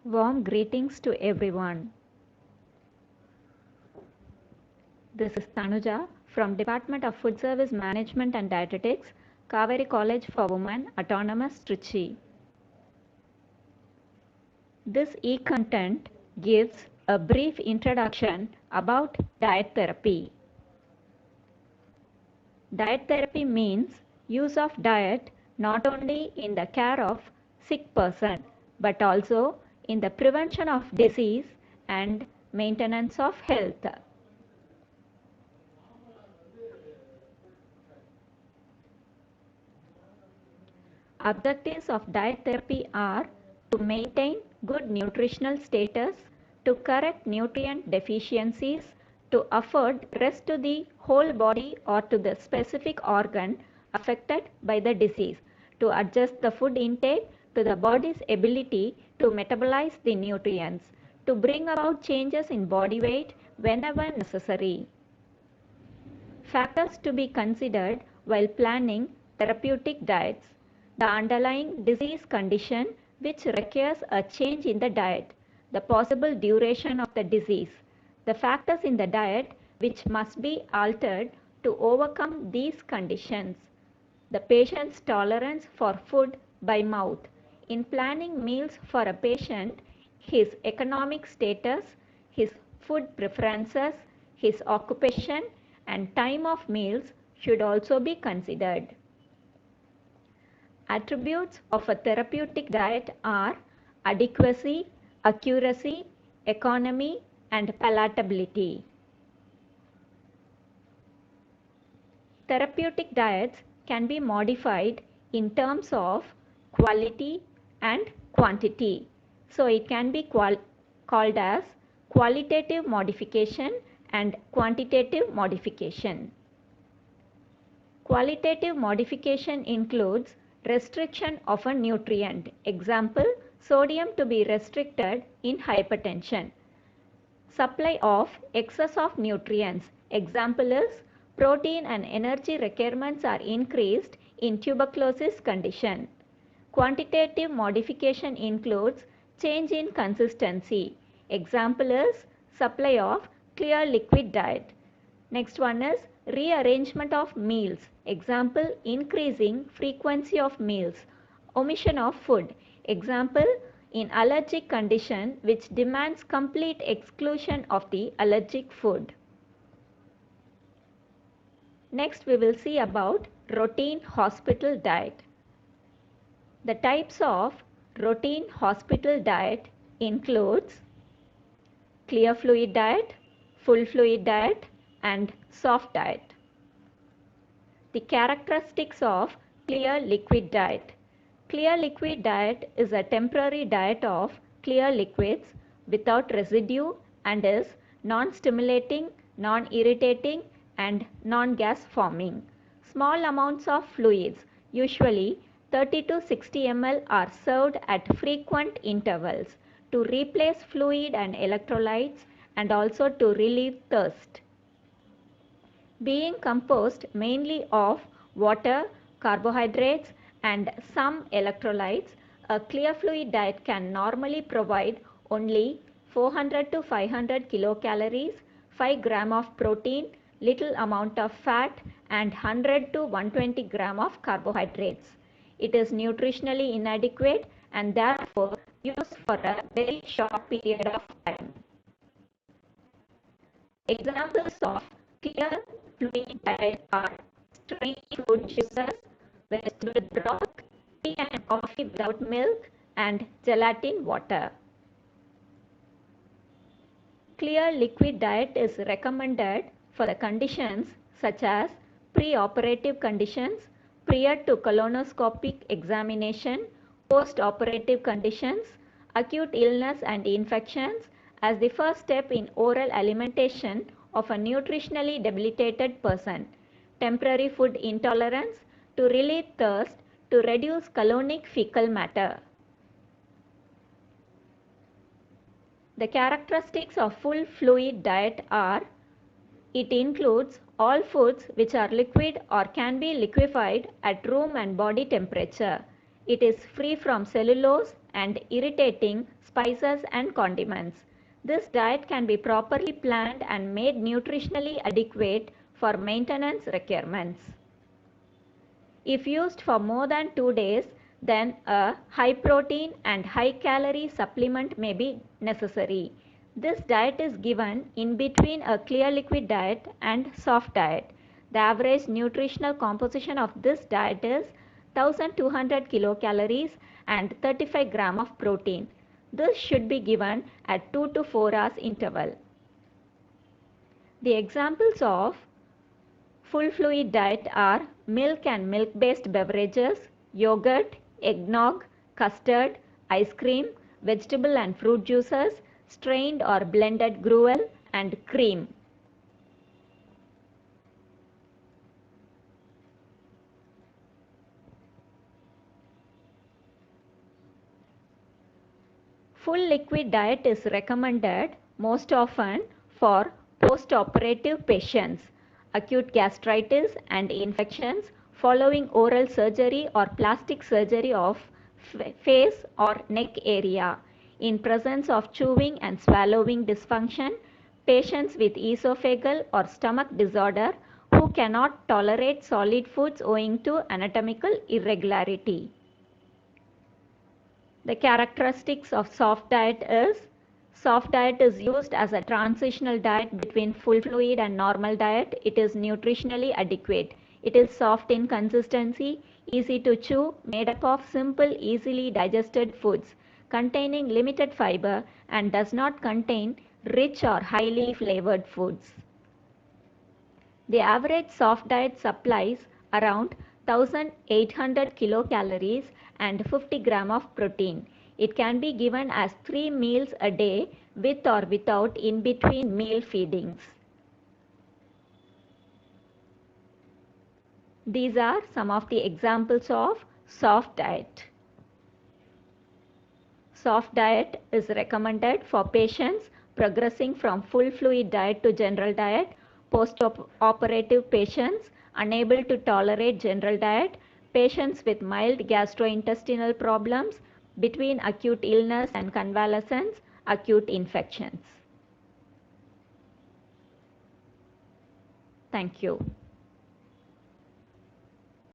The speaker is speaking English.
Warm greetings to everyone. This is Tanuja from Department of Food Service Management and Dietetics, Kaveri College for Women, Autonomous, Trichy. This e-content gives a brief introduction about diet therapy. Diet therapy means use of diet not only in the care of sick person but also in the prevention of disease and maintenance of health. Objectives of diet therapy are to maintain good nutritional status, to correct nutrient deficiencies, to afford rest to the whole body or to the specific organ affected by the disease, to adjust the food intake to the body's ability to metabolize the nutrients, to bring about changes in body weight whenever necessary. Factors to be considered while planning therapeutic diets: the underlying disease condition which requires a change in the diet, the possible duration of the disease, the factors in the diet which must be altered to overcome these conditions, the patient's tolerance for food by mouth. In planning meals for a patient, his economic status, his food preferences, his occupation, and time of meals should also be considered. Attributes of a therapeutic diet are adequacy, accuracy, economy, and palatability. Therapeutic diets can be modified in terms of quality and quantity. So it can be called as qualitative modification and quantitative modification. Qualitative modification includes restriction of a nutrient. Example, sodium to be restricted in hypertension. Supply of excess of nutrients. Example is protein and energy requirements are increased in tuberculosis condition. Quantitative modification includes change in consistency. Example is supply of clear liquid diet. Next one is rearrangement of meals. Example, increasing frequency of meals. Omission of food. Example, in allergic condition which demands complete exclusion of the allergic food. Next we will see about routine hospital diet. The types of routine hospital diet includes clear fluid diet, full fluid diet, and soft diet. The characteristics of clear liquid diet. Clear liquid diet is a temporary diet of clear liquids without residue and is non-stimulating, non-irritating, and non-gas forming. Small amounts of fluids, usually 30 to 60 ml, are served at frequent intervals to replace fluid and electrolytes and also to relieve thirst. Being composed mainly of water, carbohydrates, and some electrolytes, a clear fluid diet can normally provide only 400 to 500 kilocalories, 5 gram of protein, little amount of fat, and 100 to 120 gram of carbohydrates. It is nutritionally inadequate and therefore used for a very short period of time. Examples of clear fluid diet are stringy fruit juices, vegetable broth, tea and coffee without milk, and gelatin water. Clear liquid diet is recommended for the conditions such as pre-operative conditions, prior to colonoscopic examination, post-operative conditions, acute illness and infections, as the first step in oral alimentation of a nutritionally debilitated person, temporary food intolerance, to relieve thirst, to reduce colonic fecal matter. The characteristics of full fluid diet are: it includes all foods which are liquid or can be liquefied at room and body temperature. It is free from cellulose and irritating spices and condiments. This diet can be properly planned and made nutritionally adequate for maintenance requirements. If used for more than 2 days, then a high protein and high calorie supplement may be necessary. This diet is given in between a clear liquid diet and soft diet. The average nutritional composition of this diet is 1200 kilocalories and 35 gram of protein. This should be given at 2 to 4 hours interval. The examples of full fluid diet are milk and milk-based beverages, yogurt, eggnog, custard, ice cream, vegetable and fruit juices, strained or blended gruel, and cream. Full liquid diet is recommended most often for post-operative patients, acute gastritis and infections following oral surgery or plastic surgery of face or neck area, in presence of chewing and swallowing dysfunction, patients with esophageal or stomach disorder who cannot tolerate solid foods owing to anatomical irregularity. The characteristics of soft diet is used as a transitional diet between full fluid and normal diet. It is nutritionally adequate. It is soft in consistency, easy to chew, made up of simple, easily digested foods, containing limited fiber and does not contain rich or highly flavored foods. The average soft diet supplies around 1800 kilocalories and 50 gram of protein. It can be given as 3 meals a day with or without in-between meal feedings. These are some of the examples of soft diet. Soft diet is recommended for patients progressing from full fluid diet to general diet, post-operative patients unable to tolerate general diet, patients with mild gastrointestinal problems, between acute illness and convalescence, acute infections. Thank you.